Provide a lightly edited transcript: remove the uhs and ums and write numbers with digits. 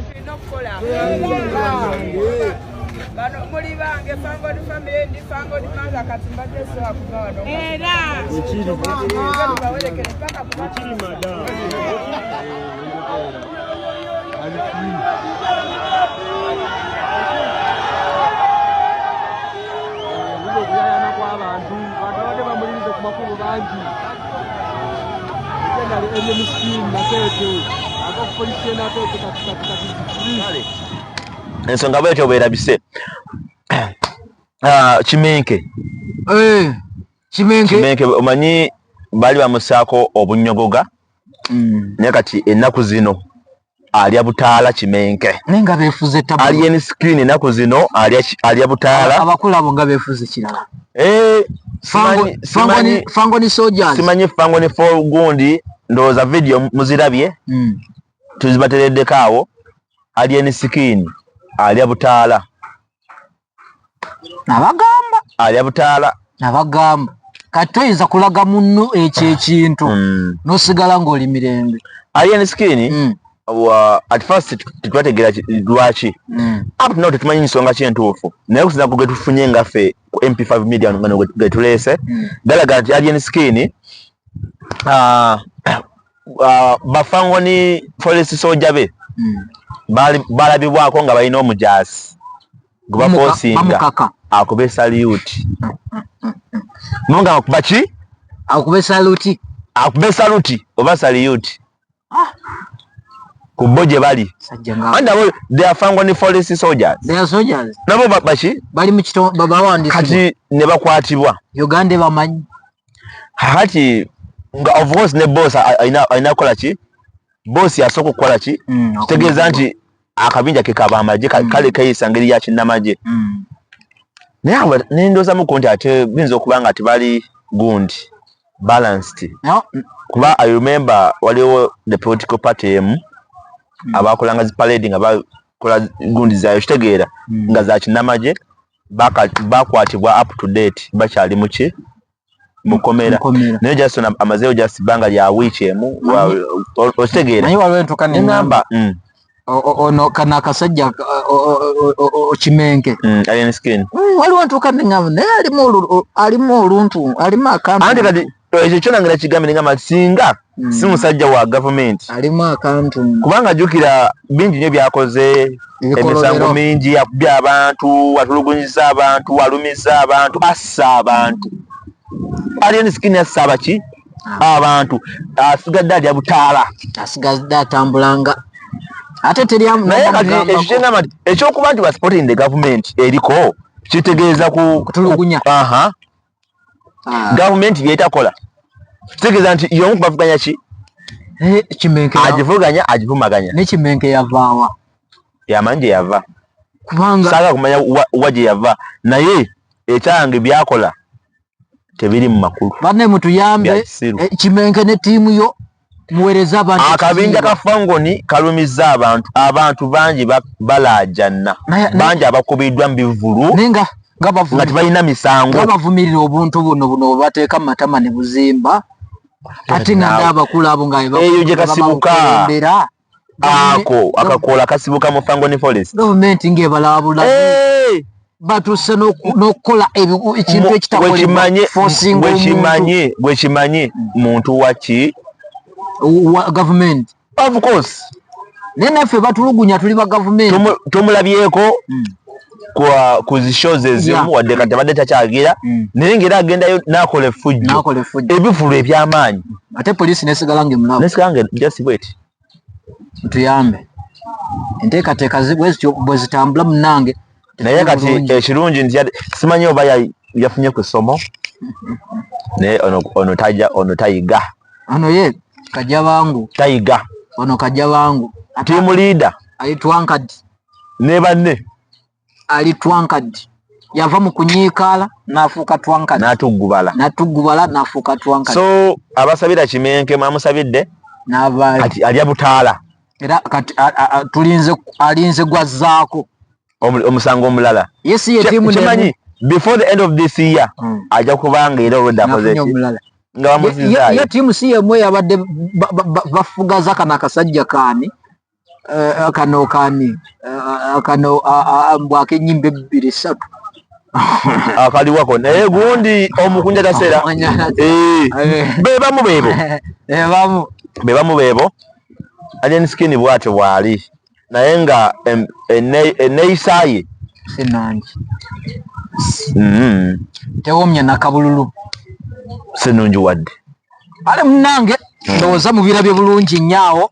tulina okukola. Bano muli bange fango di family ndi fango di manga kati mbadde so akuva wano. Era. Bawelekere paka kuba. Kiri madam. Ensonga bwetyo bwerabise. Kimenke. Kimenke omanyi bali bamusaako obunyogoga. Naye kati ennaku zino alya butaala Kimenke. Nenga beefuze tabu. Alien screen ennaku zino alya butaala. Abakulu abo nga beefuze kirala. Fango ni soldiers. Simanyi fango ni for gundi ndowooza video muzirabye. Tuzibatereddeko awo. Alien screen alya butaala. Nabagamba. Alya butaala. Nabagamba. Katoyinza kulaga munno ekyo ekintu. Nosigala ng'oli mirembe. Alien screen at first titwategera lwaki. Up now tetumanyi nsonga ky'entuufu. Naye okusinza ku getufunye nga ffe ku MP5 media ngano getuleese. Galaga nti Alien screen bafango ni forest soldier be. Balabibwako nga balina omujaasi gubafosinga akube salute. Munga kubachi akube salute oba salute kuboje bali anda they are fango ni forest soldiers. They are soldiers nabo bachi bali mu kito baba wandi kati ne bakwatibwa Uganda bamanyi hati of course ne boss aina kola ki boss yasoko kola ki kitegeeza nti akabinja ke kabamaje kale kayisangeri ya kinnamaje. Naye nendoza mu konti ate binzo kubanga ati bali gundi balanced. Kuba I remember waliwo the political party abakolanga zi parade nga bakola gundi zayo kitegeera nga za kinnamaje bakwatibwa up to date bakyali muki mukomera. Naye just amazeo just banga lya wichemu okitegeera naye waliwo entuka namba ono kana kasajja Kimenke Alien screen waliwo ntuka ngam naye alimu oluntu alimu akantu andi kati ekyo kyonangira kigambe ngama singa si musajja wa government alimu akantu kubanga jukira bingi nyo byakoze emisango mingi yakubya abantu watulugunyiza abantu walumiza abantu assa abantu. Alien screen yasaba ki abantu asigadde alya butaala asigadde atambulanga ate teriamu naye kati ekyo ekyokuba nti supporting the government eriko kitegeeza kutulugunya government byetakola kitegeeza nti yomu kubavuganya ki Kimenke agivuganya agivumaganya ne Kimenke yavaawa yamanyi gye yava kubanga saaga kumanya waje yava naye ekyange byakola tebiri mu makulu banne mutuyambe Kimenke ne tiimu yo muwereza abantu akabinja ka fangoni kalumiza abantu bangi balajana bangi abakubiddwa mu bivulu nenga nga tebalina misango nga bavumirira obuntu buno bateeka matama ne buzimba ate nga ndabakulu abo nga eyo gye kasibuka ako akakola kasibuka mu fangoni forest government ng'ebalabula batuse n'okukola ekintu ekitakolebwa gwekimanyi muntu waki government of course neffe batulugunya tuli ba government tumulabyeko ku zishows ezimu wadde kati badde takyagira naye ngera agendayo nakola effujjo ebivulu ebyamaanyi ate poliisi nesigala nge just wait tuyambe enteekateeka bwe zitambula munange naye kati ekirungi nti simanyi oba yafunye ku ssomo naye ono tayiga ono ye kajja bangu tayiga ono kajja bangu team leader alitwankad ne banne alitwankad yava mu kunyiikala nafuuka twankad natugubala nafuuka twankad so abasabira Kimenke mwamusabidde kati alya butaala era kati alinze gwazaako omusango omulala yes ye timu kimanyi before the end of this year aja kubanga era olwo dapoze nga bamuzizayo ye timu si yemwe yabadde bafugaza kana kasajja kaani akano kani akano mbwake nyimbe 2-3 akali wako naye gundi omukunja tasera bebamu bebo alien skin bwate bwali naye nga eneisaye senangi tewomya nakabululu senungi wadde ale munange ndowooza mubirabye bulungi nnyo